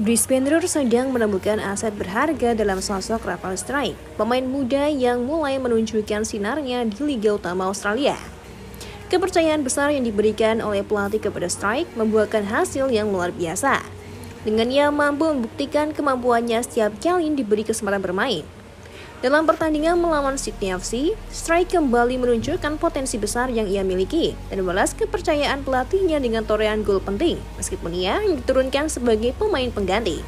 Brisbane Roar sedang menemukan aset berharga dalam sosok Rafael Strijk, pemain muda yang mulai menunjukkan sinarnya di Liga Utama Australia. Kepercayaan besar yang diberikan oleh pelatih kepada Strijk membuahkan hasil yang luar biasa. Dengan ia mampu membuktikan kemampuannya setiap kali diberi kesempatan bermain. Dalam pertandingan melawan Sydney FC, Strijk kembali menunjukkan potensi besar yang ia miliki dan membalas kepercayaan pelatihnya dengan torehan gol penting, meskipun ia diturunkan sebagai pemain pengganti.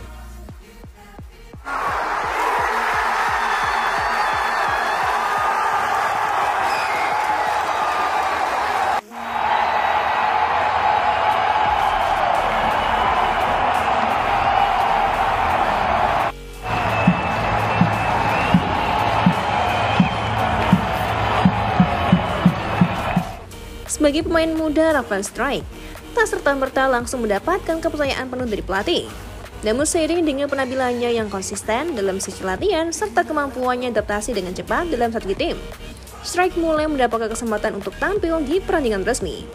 Sebagai pemain muda, Rafael Strijk tak serta-merta langsung mendapatkan kepercayaan penuh dari pelatih. Namun seiring dengan penampilannya yang konsisten dalam sisi latihan serta kemampuannya adaptasi dengan cepat dalam satu tim, Strijk mulai mendapatkan kesempatan untuk tampil di pertandingan resmi.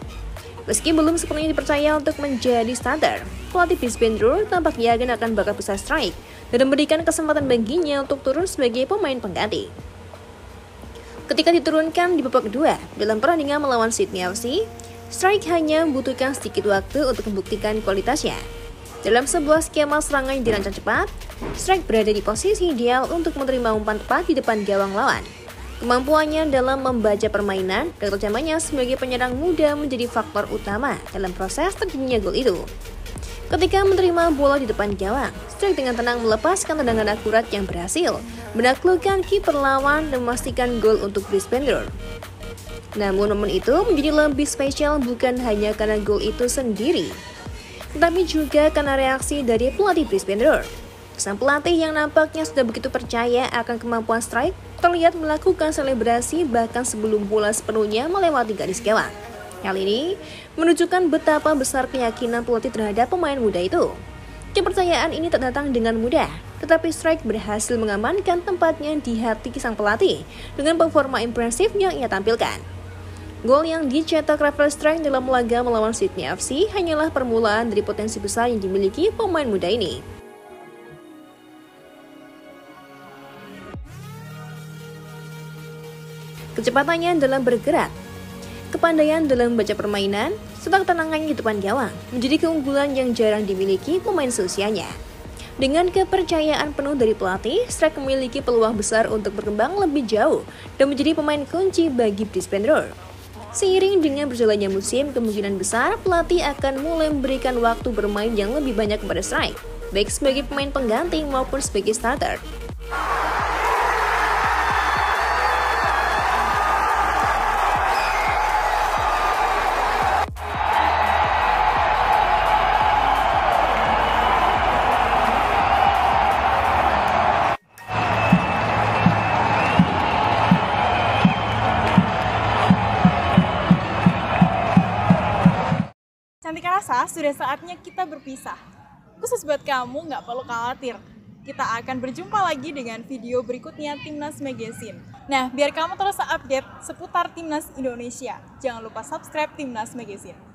Meski belum sepenuhnya dipercaya untuk menjadi starter, pelatih Brisbane Roar tampak yakin akan bakat besar Strijk dan memberikan kesempatan baginya untuk turun sebagai pemain pengganti. Ketika diturunkan di babak kedua dalam pertandingan melawan Sydney FC, Strijk hanya membutuhkan sedikit waktu untuk membuktikan kualitasnya. Dalam sebuah skema serangan yang dirancang cepat, Strijk berada di posisi ideal untuk menerima umpan tepat di depan gawang lawan. Kemampuannya dalam membaca permainan dan kecamannya sebagai penyerang muda menjadi faktor utama dalam proses terjadinya gol itu. Ketika menerima bola di depan gawang, Strijk dengan tenang melepaskan tendangan akurat yang berhasil menaklukkan kiper lawan dan memastikan gol untuk Brisbane Roar. Namun momen itu menjadi lebih spesial bukan hanya karena gol itu sendiri, tetapi juga karena reaksi dari pelatih Brisbane Roar. Sang pelatih yang nampaknya sudah begitu percaya akan kemampuan Strijk terlihat melakukan selebrasi bahkan sebelum bola sepenuhnya melewati garis gawang. Hal ini menunjukkan betapa besar keyakinan pelatih terhadap pemain muda itu. Kepercayaan ini tak datang dengan mudah, tetapi Strijk berhasil mengamankan tempatnya di hati sang pelatih dengan performa impresif yang ia tampilkan. Gol yang dicetak Rafael Strijk dalam laga melawan Sydney FC hanyalah permulaan dari potensi besar yang dimiliki pemain muda ini. Kecepatannya dalam bergerak, kepandaian dalam membaca permainan, serta ketenangannya di depan gawang menjadi keunggulan yang jarang dimiliki pemain seusianya. Dengan kepercayaan penuh dari pelatih, Strijk memiliki peluang besar untuk berkembang lebih jauh dan menjadi pemain kunci bagi Brisbane Roar. Seiring dengan berjalannya musim, kemungkinan besar pelatih akan mulai memberikan waktu bermain yang lebih banyak kepada Strijk, baik sebagai pemain pengganti maupun sebagai starter. Cantik rasa, sudah saatnya kita berpisah. Khusus buat kamu, nggak perlu khawatir. Kita akan berjumpa lagi dengan video berikutnya Timnas Magazine. Nah, biar kamu terus update seputar Timnas Indonesia, jangan lupa subscribe Timnas Magazine.